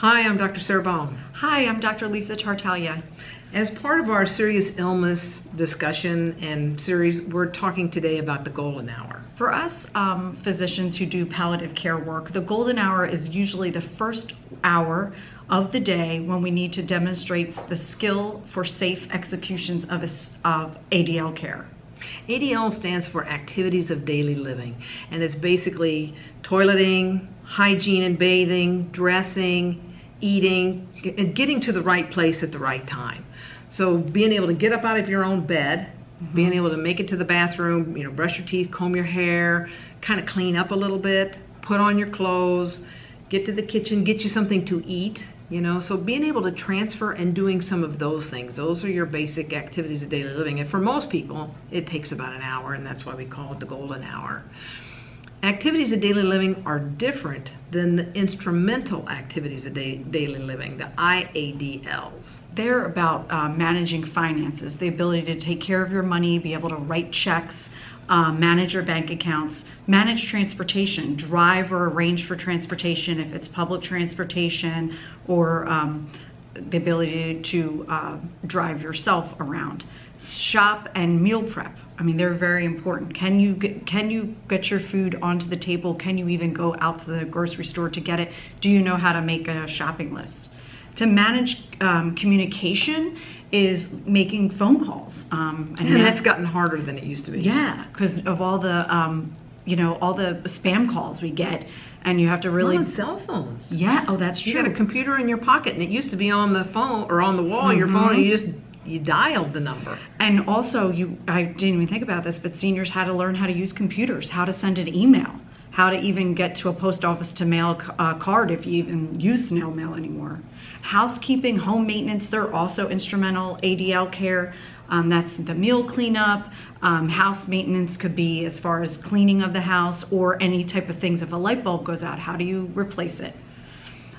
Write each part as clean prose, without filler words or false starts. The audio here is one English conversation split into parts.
Hi, I'm Dr. Sarah Baum. Hi, I'm Dr. Lisa Tartaglia. As part of our serious illness discussion and series, we're talking today about the golden hour. For us physicians who do palliative care work, the golden hour is usually the first hour of the day when we need to demonstrate the skill for safe executions of ADL care. ADL stands for Activities of Daily Living, and it's basically toileting, hygiene and bathing, dressing, eating, and getting to the right place at the right time. So being able to get up out of your own bed, being able to make it to the bathroom, brush your teeth, comb your hair, kind of clean up a little bit, put on your clothes, get to the kitchen, get you something to eat, so being able to transfer and doing some of those things, those are your basic activities of daily living. And for most people, it takes about an hour, and that's why we call it the golden hour. Activities of daily living are different than the instrumental activities of daily living, the IADLs. They're about managing finances, the ability to take care of your money, be able to write checks, manage your bank accounts, manage transportation, drive or arrange for transportation if it's public transportation, or the ability to drive yourself around. Shop and meal prep. They're very important. Can you get your food onto the table? Can you even go out to the grocery store to get it? Do you know how to make a shopping list? To manage communication is making phone calls. And that's gotten harder than it used to be. Yeah, because of all the all the spam calls we get, and you have to really cell phones. Yeah, oh, that's true. You got a computer in your pocket, and it used to be on the phone or on the wall of your phone, and you dialed the number. And also, I didn't even think about this, but seniors had to learn how to use computers, how to send an email, how to even get to a post office to mail a card if you even use snail mail anymore. Housekeeping, home maintenance, they're also instrumental ADL care. That's the meal cleanup. House maintenance could be as far as cleaning of the house or any type of things. If a light bulb goes out, how do you replace it?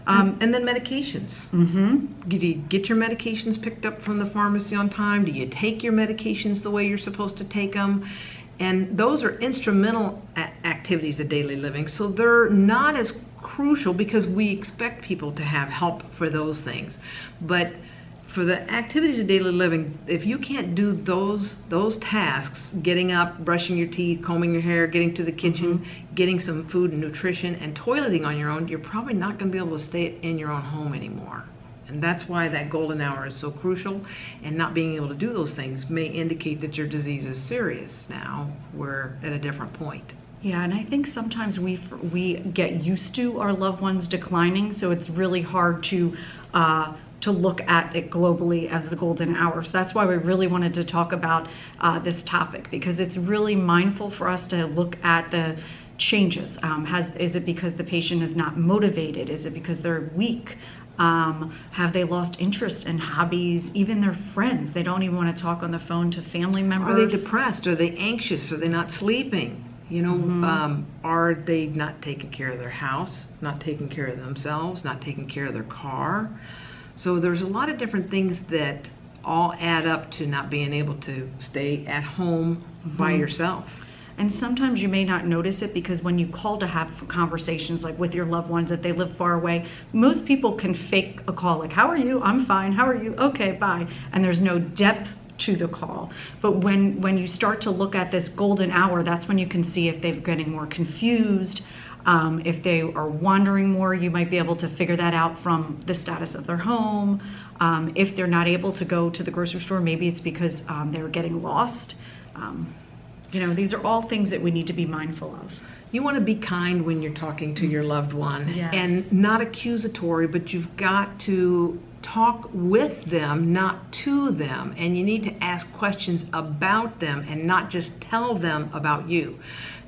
And then medications. Do you get your medications picked up from the pharmacy on time? Do you take your medications the way you're supposed to take them? And those are instrumental activities of daily living, so they're not as crucial because we expect people to have help for those things. But for the activities of daily living, if you can't do those tasks, getting up, brushing your teeth, combing your hair, getting to the kitchen, getting some food and nutrition, and toileting on your own, you're probably not going to be able to stay in your own home anymore. And that's why that golden hour is so crucial, and not being able to do those things may indicate that your disease is serious now. We're at a different point. Yeah, and I think sometimes we get used to our loved ones declining, so it's really hard to look at it globally as the golden hour. So that's why we really wanted to talk about this topic, because it's really mindful for us to look at the changes. Is it because the patient is not motivated? Is it because they're weak? Have they lost interest in hobbies, even their friends? They don't even want to talk on the phone to family members. Are they depressed? Are they anxious? Are they not sleeping? Are they not taking care of their house, not taking care of themselves, not taking care of their car? So there's a lot of different things that all add up to not being able to stay at home by yourself. And sometimes you may not notice it because when you call to have conversations like with your loved ones, if they live far away, most people can fake a call like, how are you? I'm fine. How are you? Okay, bye. And there's no depth to the call. But when you start to look at this golden hour, that's when you can see if they're getting more confused. If they are wandering more, you might be able to figure that out from the status of their home. If they're not able to go to the grocery store, maybe it's because they're getting lost. These are all things that we need to be mindful of. You want to be kind when you're talking to your loved one, and not accusatory, but you've got to talk with them, not to them, and you need to ask questions about them and not just tell them about you.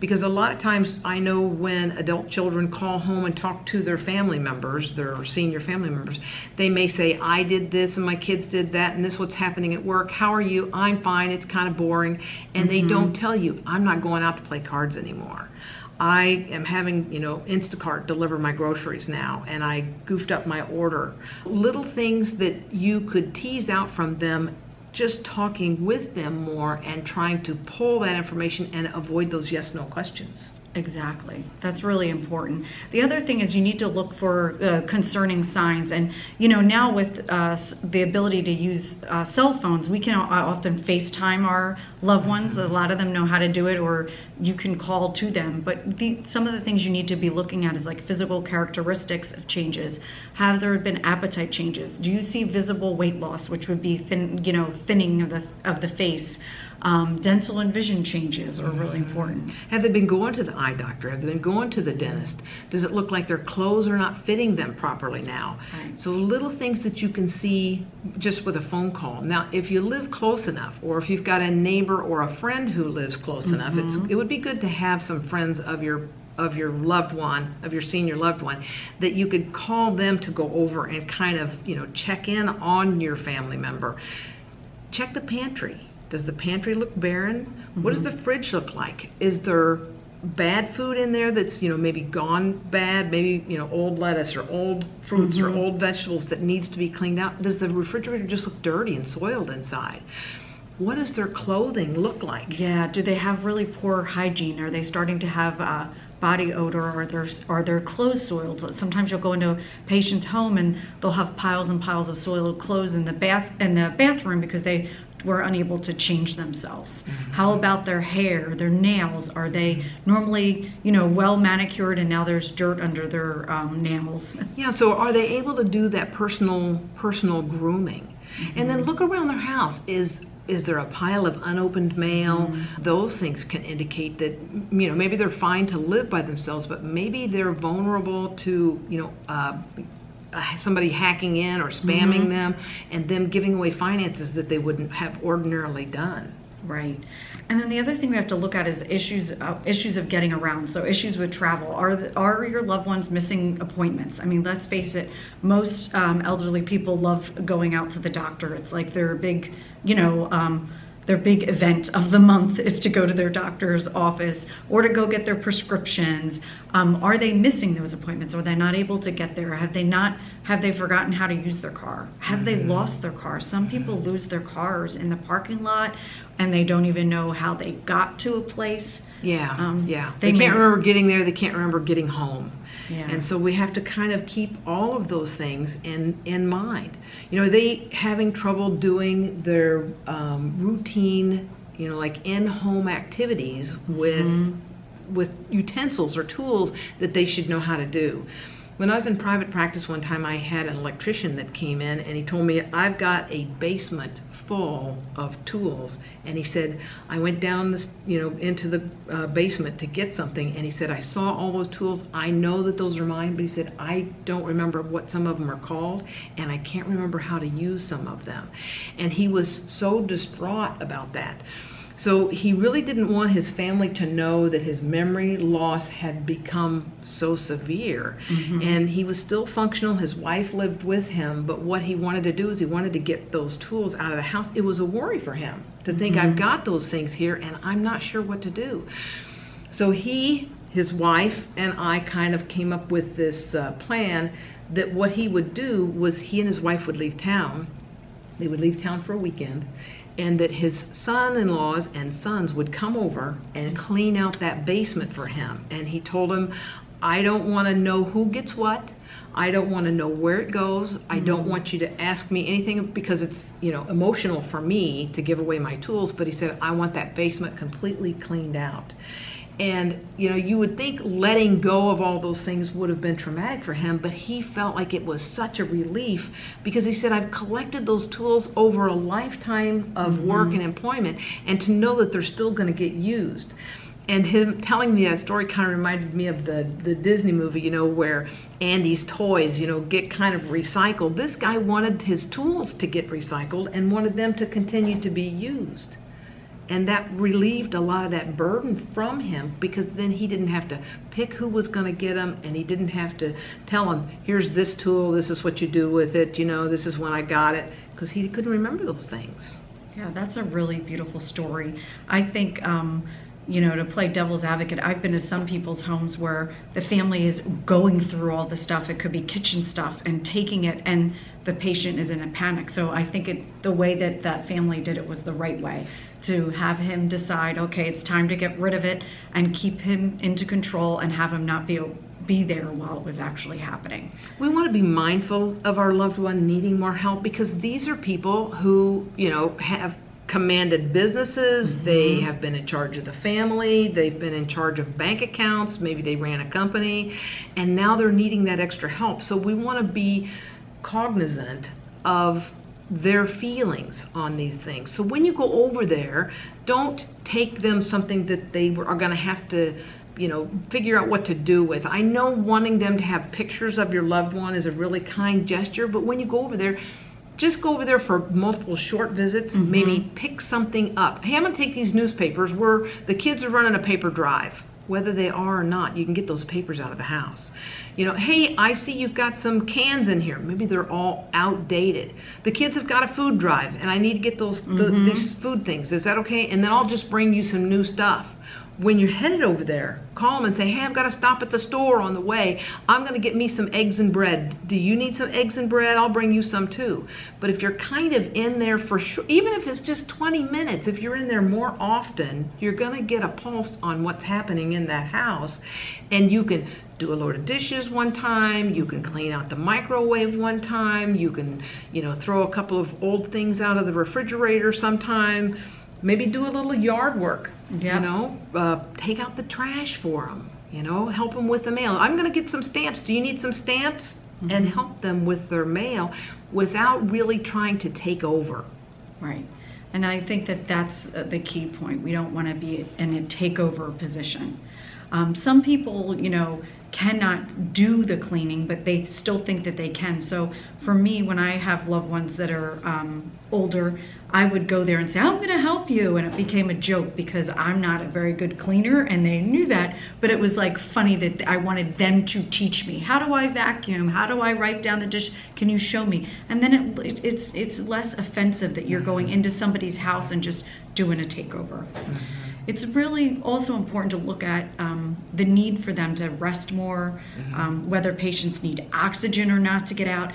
Because a lot of times I know when adult children call home and talk to their family members, their senior family members, they may say, I did this and my kids did that and this is what's happening at work. How are you? I'm fine. It's kind of boring. And they don't tell you, I'm not going out to play cards anymore. I am having, Instacart deliver my groceries now, and I goofed up my order. Little things that you could tease out from them, just talking with them more and trying to pull that information and avoid those yes/no questions. Exactly. That's really important. The other thing is you need to look for concerning signs. And, now with the ability to use cell phones, we can often FaceTime our loved ones. A lot of them know how to do it, or you can call to them. But some of the things you need to be looking at is like physical characteristics of changes. Have there been appetite changes? Do you see visible weight loss, which would be thinning of the face? Dental and vision changes are really important. Have they been going to the eye doctor? Have they been going to the dentist? Does it look like their clothes are not fitting them properly now? Right. So little things that you can see just with a phone call. Now, if you live close enough, or if you've got a neighbor or a friend who lives close enough, it would be good to have some friends of your loved one, of your senior loved one, that you could call them to go over and kind of, check in on your family member. Check the pantry. Does the pantry look barren? What does the fridge look like? Is there bad food in there that's, maybe gone bad? Maybe, old lettuce or old fruits or old vegetables that needs to be cleaned out? Does the refrigerator just look dirty and soiled inside? What does their clothing look like? Yeah, do they have really poor hygiene? Are they starting to have body odor, or are their clothes soiled? Sometimes you'll go into a patient's home and they'll have piles and piles of soiled clothes in the bathroom because they were unable to change themselves. How about their hair, their nails? Are they normally, well manicured and now there's dirt under their nails? Yeah, so are they able to do that personal grooming? And then look around their house. Is there a pile of unopened mail? Those things can indicate that, maybe they're fine to live by themselves, but maybe they're vulnerable to, somebody hacking in or spamming them, and them giving away finances that they wouldn't have ordinarily done. Right. And then the other thing we have to look at is issues of getting around. So issues with travel. Are your loved ones missing appointments? I mean, let's face it, most elderly people love going out to the doctor. It's like their big, their big event of the month is to go to their doctor's office or to go get their prescriptions. Are they missing those appointments? Are they not able to get there? Have they forgotten how to use their car? Have they lost their car? Some people lose their cars in the parking lot and they don't even know how they got to a place. Yeah. They can't remember getting there. They can't remember getting home. Yeah. And so we have to kind of keep all of those things in mind. Are they having trouble doing their routine, like in-home activities with utensils or tools that they should know how to do? When I was in private practice one time, I had an electrician that came in and he told me, I've got a basement full of tools. And he said, I went down into the basement to get something. And he said, I saw all those tools. I know that those are mine. But he said, I don't remember what some of them are called. And I can't remember how to use some of them. And he was so distraught about that. So he really didn't want his family to know that his memory loss had become so severe. And he was still functional. His wife lived with him, but what he wanted to do is he wanted to get those tools out of the house. It was a worry for him to think, I've got those things here and I'm not sure what to do. So his wife and I kind of came up with this plan that what he would do was he and his wife would leave town. They would leave town for a weekend, and that his son-in-laws and sons would come over and clean out that basement for him. And he told him, I don't want to know who gets what. I don't want to know where it goes. I don't want you to ask me anything because it's, emotional for me to give away my tools. But he said, I want that basement completely cleaned out. And, you would think letting go of all those things would have been traumatic for him, but he felt like it was such a relief because he said, I've collected those tools over a lifetime of work and employment, and to know that they're still going to get used. And him telling me that story kind of reminded me of the Disney movie, where Andy's toys, get kind of recycled. This guy wanted his tools to get recycled and wanted them to continue to be used. And that relieved a lot of that burden from him because then he didn't have to pick who was going to get them, and he didn't have to tell him, here's this tool, this is what you do with it, this is when I got it, because he couldn't remember those things. Yeah, that's a really beautiful story. I think, to play devil's advocate, I've been to some people's homes where the family is going through all the stuff. It could be kitchen stuff and taking it, and the patient is in a panic. So I think the way that family did it was the right way. to have him decide, okay, it's time to get rid of it and keep him into control and have him not be there while it was actually happening. We want to be mindful of our loved one needing more help, because these are people who, have commanded businesses, they have been in charge of the family, they've been in charge of bank accounts, maybe they ran a company, and now they're needing that extra help. So we want to be cognizant of their feelings on these things. So when you go over there, don't take them something that they are going to have to figure out what to do with. I know wanting them to have pictures of your loved one is a really kind gesture, but when you go over there, just go over there for multiple short visits, maybe pick something up. Hey, I'm gonna take these newspapers where the kids are running a paper drive. Whether they are or not, you can get those papers out of the house. Hey, I see you've got some cans in here. Maybe they're all outdated. The kids have got a food drive and I need to get these food things. Is that okay? And then I'll just bring you some new stuff. When you're headed over there, call them and say, hey, I've got to stop at the store on the way. I'm going to get me some eggs and bread. Do you need some eggs and bread? I'll bring you some too. But if you're kind of in there for sure, even if it's just 20 minutes, if you're in there more often, you're going to get a pulse on what's happening in that house. And you can do a load of dishes one time, you can clean out the microwave one time, you can, throw a couple of old things out of the refrigerator sometime. Maybe do a little yard work, take out the trash for them, help them with the mail. I'm going to get some stamps. Do you need some stamps? And help them with their mail without really trying to take over. Right. And I think that that's the key point. We don't want to be in a takeover position. Some people, cannot do the cleaning, but they still think that they can. So for me, when I have loved ones that are older, I would go there and say, I'm going to help you. And it became a joke because I'm not a very good cleaner and they knew that. But it was like funny that I wanted them to teach me. How do I vacuum? How do I wipe down the dish? Can you show me? And then it's less offensive that you're going into somebody's house and just doing a takeover. It's really also important to look at the need for them to rest more, whether patients need oxygen or not to get out.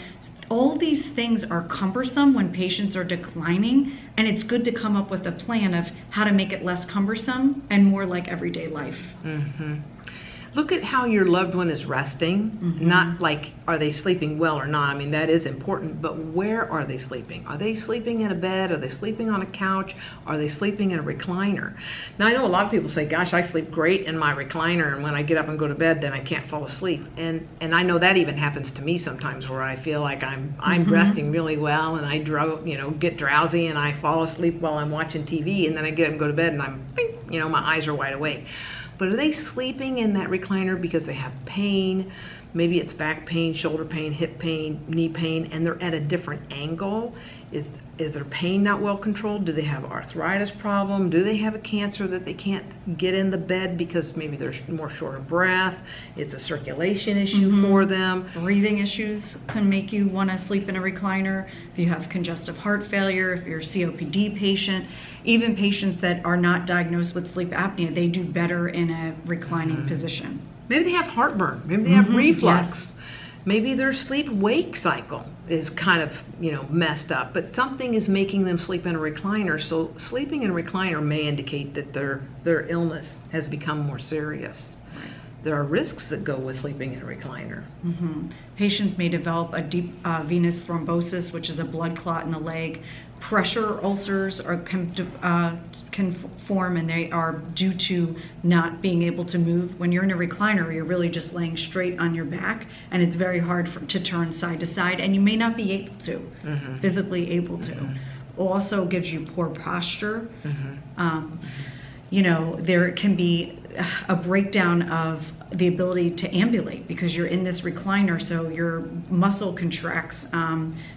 All these things are cumbersome when patients are declining, and it's good to come up with a plan of how to make it less cumbersome and more like everyday life. Look at how your loved one is resting, not like are they sleeping well or not. I mean, that is important, but where are they sleeping? Are they sleeping in a bed? Are they sleeping on a couch? Are they sleeping in a recliner? Now, I know a lot of people say, gosh, I sleep great in my recliner, and when I get up and go to bed, then I can't fall asleep. And I know that even happens to me sometimes, where I feel like I'm resting really well, and I get drowsy and I fall asleep while I'm watching TV, and then I get up and go to bed and I'm, my eyes are wide awake. But are they sleeping in that recliner because they have pain? Maybe it's back pain, shoulder pain, hip pain, knee pain, and they're at a different angle. Is their pain not well controlled? Do they have arthritis problem? Do they have a cancer that they can't get in the bed because maybe they're more short of breath? It's a circulation issue for them. Breathing issues can make you want to sleep in a recliner. If you have congestive heart failure, if you're a COPD patient, even patients that are not diagnosed with sleep apnea, they do better in a reclining position. Maybe they have heartburn. Maybe they have reflux. Yes. Maybe their sleep-wake cycle is kind of, messed up, but something is making them sleep in a recliner. So sleeping in a recliner may indicate that their illness has become more serious. Right. There are risks that go with sleeping in a recliner. Patients may develop a deep venous thrombosis, which is a blood clot in the leg. Pressure ulcers can form, and they are due to not being able to move. When you're in a recliner, you're really just laying straight on your back, and it's very hard to turn side to side, and you may not be able to, physically able to. Also gives you poor posture. There can be a breakdown of the ability to ambulate because you're in this recliner, so your muscle contracts,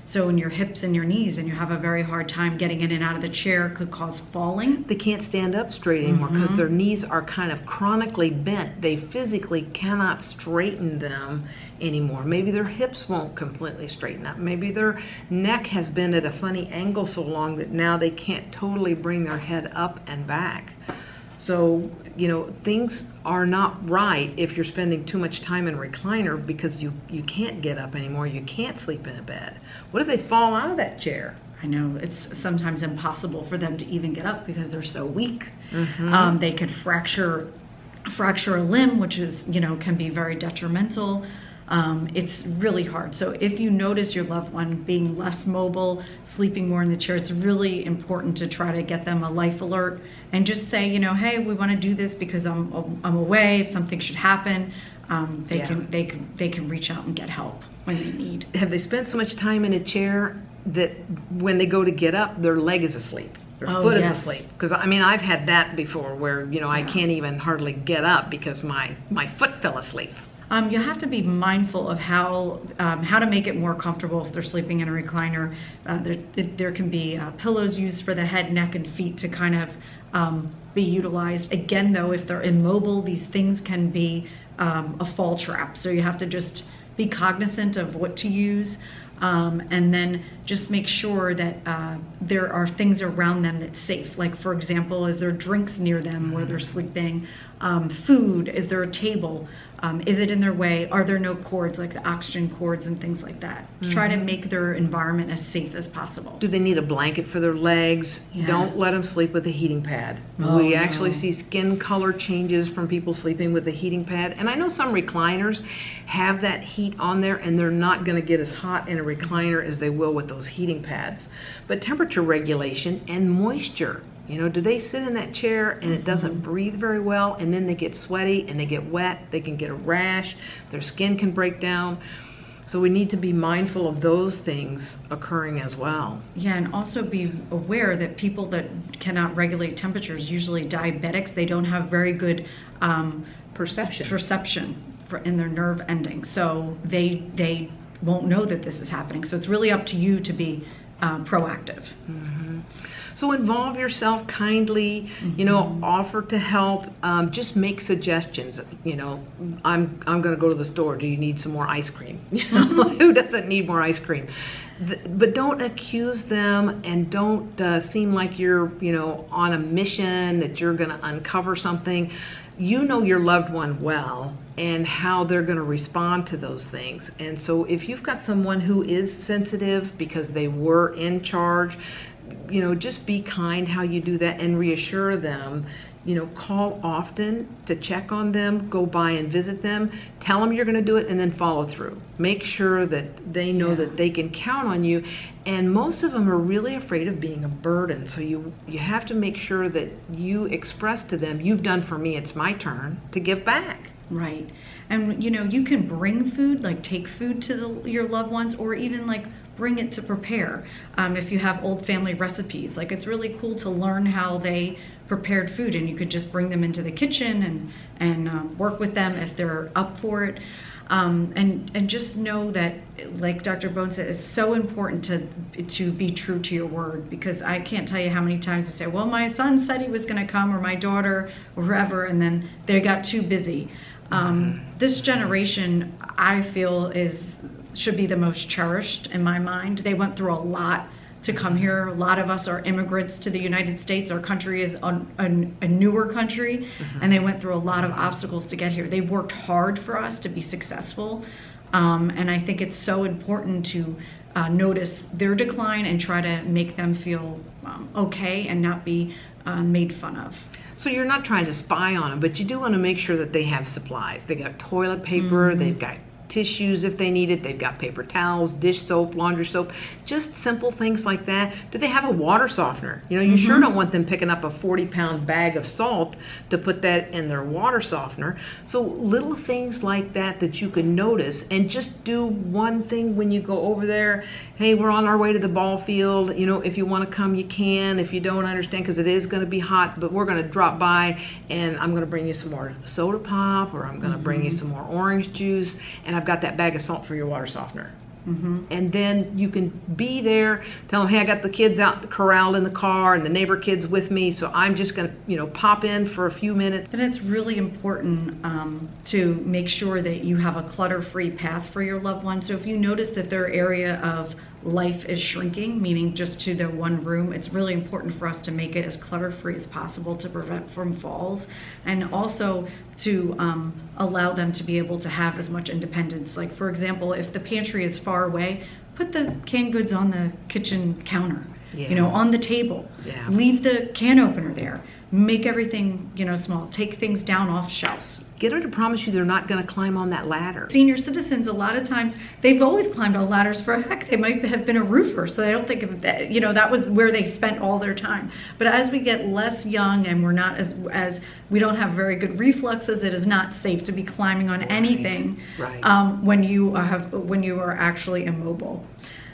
so in your hips and your knees, and you have a very hard time getting in and out of the chair. Could cause falling. They can't stand up straight anymore because their knees are kind of chronically bent. They physically cannot straighten them anymore. Maybe their hips won't completely straighten up. Maybe their neck has been at a funny angle so long that now they can't totally bring their head up and back. So, things are not right if you're spending too much time in a recliner because you can't get up anymore. You can't sleep in a bed. What if they fall out of that chair? I know it's sometimes impossible for them to even get up because they're so weak. They could fracture a limb, which is, can be very detrimental. It's really hard. So if you notice your loved one being less mobile, sleeping more in the chair, it's really important to try to get them a life alert and just say, hey, we want to do this because I'm away. If something should happen, they can reach out and get help when they need. Have they spent so much time in a chair that when they go to get up, their leg is asleep? Their foot is asleep. Because I've had that before where, I can't even hardly get up because my foot fell asleep. You have to be mindful of how to make it more comfortable if they're sleeping in a recliner. There can be pillows used for the head, neck, and feet to kind of be utilized. Again, though, if they're immobile, these things can be a fall trap. So you have to just be cognizant of what to use. And then just make sure that there are things around them that's safe. Like, for example, is there drinks near them where they're sleeping? Food, is there a table? Is it in their way? Are there no cords, like the oxygen cords and things like that? Try to make their environment as safe as possible. Do they need a blanket for their legs? Yeah. Don't let them sleep with a heating pad. We actually see skin color changes from people sleeping with a heating pad. And I know some recliners have that heat on there, and they're not going to get as hot in a recliner as they will with those heating pads. But temperature regulation and moisture. Do they sit in that chair and it doesn't breathe very well, and then they get sweaty and they get wet, they can get a rash, their skin can break down. So we need to be mindful of those things occurring as well. Yeah, and also be aware that people that cannot regulate temperatures, usually diabetics, they don't have very good perception in their nerve endings. So they won't know that this is happening. So it's really up to you to be proactive. So involve yourself kindly, offer to help, just make suggestions. I'm going to go to the store. Do you need some more ice cream? Who doesn't need more ice cream? But don't accuse them, and don't seem like you're, on a mission that you're going to uncover something. You know your loved one well and how they're going to respond to those things. And so if you've got someone who is sensitive because they were in charge, just be kind how you do that and reassure them. Call often to check on them, go by and visit them, tell them you're going to do it, and then follow through. Make sure that they know that they can count on you. And most of them are really afraid of being a burden. So you have to make sure that you express to them, you've done for me, it's my turn to give back. Right. And you can bring food, like take food to your loved ones, or even like bring it to prepare. If you have old family recipes, like it's really cool to learn how they prepared food, and you could just bring them into the kitchen and work with them if they're up for it. And just know that, like Dr. Bone said, it's so important to be true to your word, because I can't tell you how many times you say, well, my son said he was going to come, or my daughter, or whoever, and then they got too busy. This generation, I feel, should be the most cherished in my mind. They went through a lot to come here. A lot of us are immigrants to the United States. Our country is a newer country, and they went through a lot of obstacles to get here. They worked hard for us to be successful, and I think it's so important to notice their decline and try to make them feel okay and not be made fun of. So you're not trying to spy on them, but you do want to make sure that they have supplies. They got toilet paper, they've got tissues if they need it, they've got paper towels, dish soap, laundry soap, just simple things like that. Do they have a water softener? You sure don't want them picking up a 40-pound bag of salt to put that in their water softener. So little things like that you can notice, and just do one thing when you go over there. Hey, we're on our way to the ball field. If you want to come, you can. If you don't, understand, because it is going to be hot, but we're going to drop by, and I'm going to bring you some more soda pop, or I'm going to bring you some more orange juice, and I've got that bag of salt for your water softener. And then you can be there, tell them, hey, I got the kids out corralled in the car and the neighbor kids with me, so I'm just going to pop in for a few minutes. And it's really important to make sure that you have a clutter-free path for your loved one. So if you notice that their area of life is shrinking, meaning just to their one room, it's really important for us to make it as clutter-free as possible to prevent from falls, and also to allow them to be able to have as much independence. Like, for example, if the pantry is far away, put the canned goods on the kitchen counter, Yeah. on the table. Yeah. Leave the can opener there. Make everything, small. Take things down off shelves. Get her to promise you they're not going to climb on that ladder. Senior citizens, a lot of times, they've always climbed on ladders for heck. They might have been a roofer, so they don't think of that, that was where they spent all their time. But as we get less young and we're not as we don't have very good reflexes, it is not safe to be climbing on anything Right. when you are actually immobile.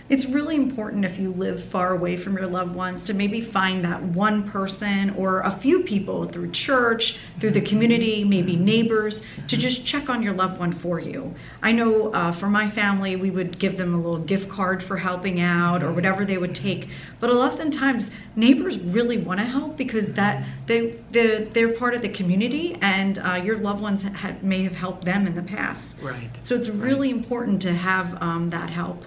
It's really important if you live far away from your loved ones to maybe find that one person or a few people through church, through the community, maybe neighbors, to just check on your loved one for you. I know for my family, we would give them a little gift card for helping out or whatever they would take. But oftentimes, neighbors really want to help because they're part of the community, and your loved ones may have helped them in the past. Right. So it's really important to have that help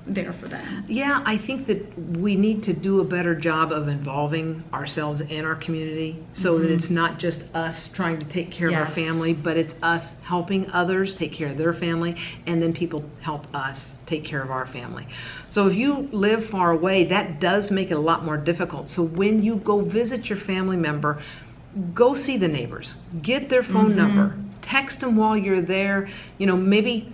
there for them. Yeah, I think that we need to do a better job of involving ourselves in our community so that it's not just us trying to take care of our Yes. family, but it's us helping others take care of their family, and then people help us take care of our family. So if you live far away, that does make it a lot more difficult. So when you go visit your family member, go see the neighbors, get their phone number, text them while you're there, maybe,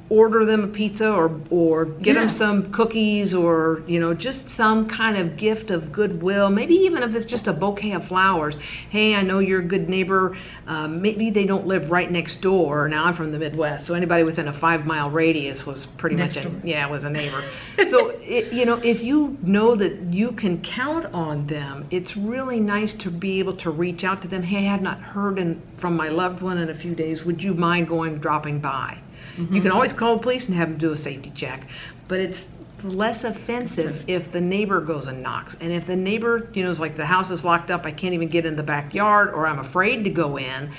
order them a pizza or get them some cookies or, just some kind of gift of goodwill. Maybe even if it's just a bouquet of flowers. Hey, I know you're a good neighbor. Maybe they don't live right next door. Now I'm from the Midwest, so anybody within a 5-mile radius was pretty much was a neighbor. So, if you know that you can count on them, it's really nice to be able to reach out to them. Hey, I have not heard from my loved one in a few days. Would you mind dropping by? You can always call the police and have them do a safety check, but it's less offensive if the neighbor goes and knocks. And if the neighbor, is like, the house is locked up, I can't even get in the backyard, or I'm afraid to go in,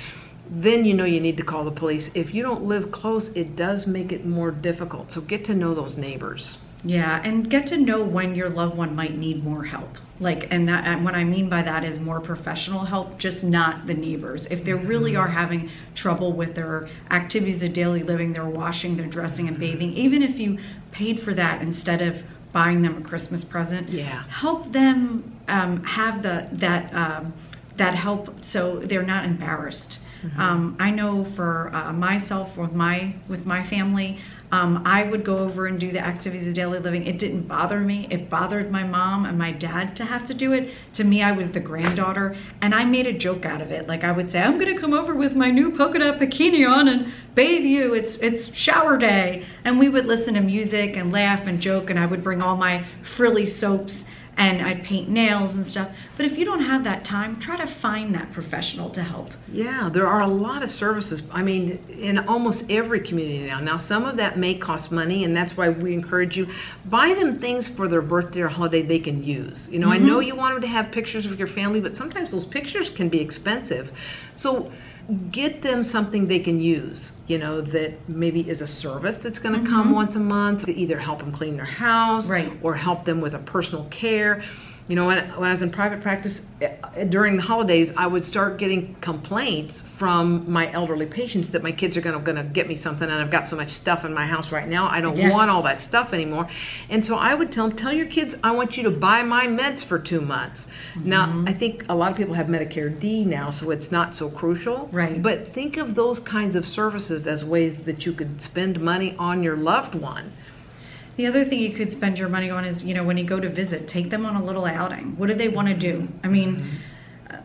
then you need to call the police. If you don't live close, it does make it more difficult. So get to know those neighbors. Yeah, and get to know when your loved one might need more help. And what I mean by that is more professional help, just not the neighbors. If they really are having trouble with their activities of daily living, their washing, their dressing and bathing, even if you paid for that instead of buying them a Christmas present, help them have that help so they're not embarrassed. I know for myself, with my family, I would go over and do the activities of daily living. It didn't bother me. It bothered my mom and my dad to have to do it. To me, I was the granddaughter, and I made a joke out of it. Like, I would say, I'm going to come over with my new polka dot bikini on and bathe you. It's shower day. And we would listen to music and laugh and joke, and I would bring all my frilly soaps and I'd paint nails and stuff. But if you don't have that time, try to find that professional to help. Yeah, there are a lot of services. I mean, in almost every community now. Now, some of that may cost money, and that's why we encourage you, buy them things for their birthday or holiday they can use. I know you want them to have pictures of your family, but sometimes those pictures can be expensive. So get them something they can use, that maybe is a service that's going to come once a month, to either help them clean their house, or help them with a personal care. When I was in private practice, during the holidays, I would start getting complaints from my elderly patients that my kids are going to get me something, and I've got so much stuff in my house right now, I don't want all that stuff anymore. And so I would tell them, tell your kids, I want you to buy my meds for 2 months. Now, I think a lot of people have Medicare D now, so it's not so crucial. But think of those kinds of services as ways that you could spend money on your loved one. The other thing you could spend your money on is, when you go to visit, take them on a little outing. What do they want to do? I mean,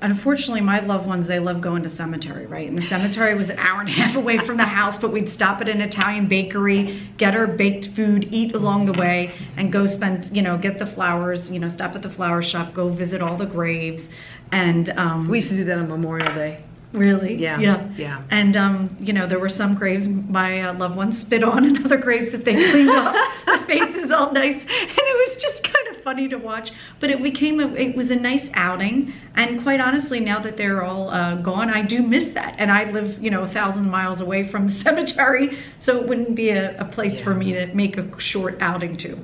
unfortunately, my loved ones, they love going to cemetery, right? And the cemetery was an hour and a half away from the house, but we'd stop at an Italian bakery, get our baked food, eat along the way, and go spend, get the flowers, stop at the flower shop, go visit all the graves. And we used to do that on Memorial Day. Really? Yeah. And, there were some graves my loved ones spit on, and other graves that they cleaned up. The faces all nice. And it was just kind of funny to watch. But it was a nice outing. And quite honestly, now that they're all gone, I do miss that. And I live, 1,000 miles away from the cemetery. So it wouldn't be a place for me to make a short outing to.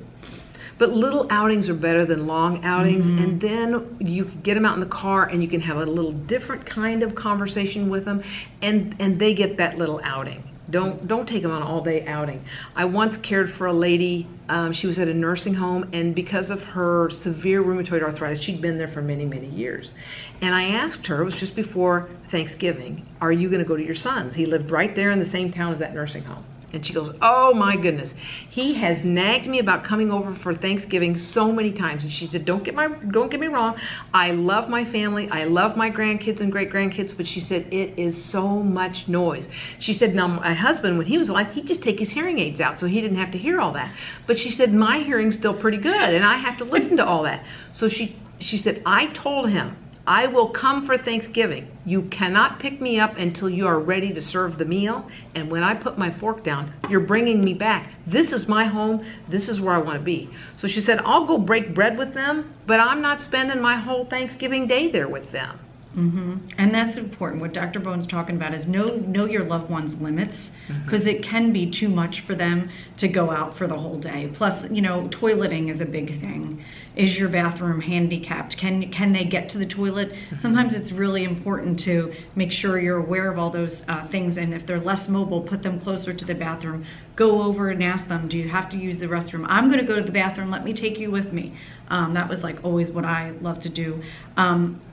But little outings are better than long outings, and then you can get them out in the car and you can have a little different kind of conversation with them, and they get that little outing. Don't take them on an all-day outing. I once cared for a lady. She was at a nursing home, and because of her severe rheumatoid arthritis, she'd been there for many, many years. And I asked her, it was just before Thanksgiving, are you going to go to your son's? He lived right there in the same town as that nursing home. And she goes, oh my goodness, he has nagged me about coming over for Thanksgiving so many times. And she said, don't get me wrong, I love my family, I love my grandkids and great grandkids, but she said it is so much noise. She said, now my husband, when he was alive, he'd just take his hearing aids out so he didn't have to hear all that. But she said, my hearing's still pretty good and I have to listen to all that. So she said, I told him, I will come for Thanksgiving. You cannot pick me up until you are ready to serve the meal. And when I put my fork down, you're bringing me back. This is my home. This is where I want to be. So she said, I'll go break bread with them, but I'm not spending my whole Thanksgiving day there with them. And that's important. What Dr. Bowen's talking about is know your loved one's limits, because it can be too much for them to go out for the whole day. Plus, toileting is a big thing. Is your bathroom handicapped? Can they get to the toilet? Sometimes it's really important to make sure you're aware of all those things, and if they're less mobile, put them closer to the bathroom. Go over and ask them, do you have to use the restroom? I'm going to go to the bathroom. Let me take you with me. That was like always what I love to do,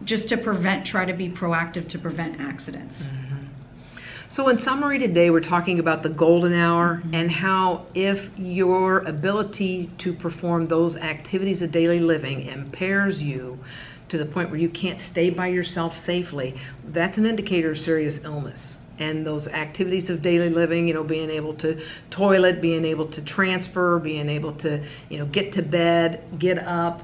just to try to be proactive to prevent accidents. So in summary today, we're talking about the golden hour and how if your ability to perform those activities of daily living impairs you to the point where you can't stay by yourself safely, that's an indicator of serious illness. And those activities of daily living, being able to toilet, being able to transfer, being able to, get to bed, get up,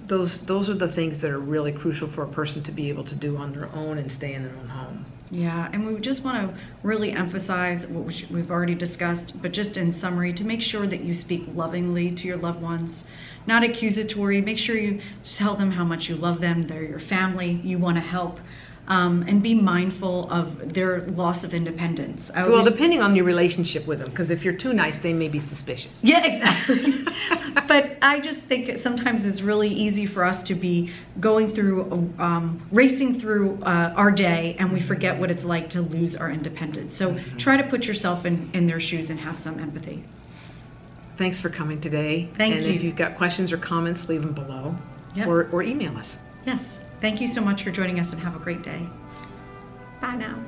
those are the things that are really crucial for a person to be able to do on their own and stay in their own home. Yeah, and we just want to really emphasize what we've already discussed, but just in summary, to make sure that you speak lovingly to your loved ones, not accusatory. Make sure you tell them how much you love them, they're your family, you want to help. And be mindful of their loss of independence. Well, depending on your relationship with them, because if you're too nice, they may be suspicious. Yeah, exactly. But I just think sometimes it's really easy for us to be going through, racing through our day, and we forget what it's like to lose our independence. So try to put yourself in their shoes and have some empathy. Thanks for coming today. Thank you. And if you've got questions or comments, leave them below. Yep. Or email us. Yes. Thank you so much for joining us, and have a great day. Bye now.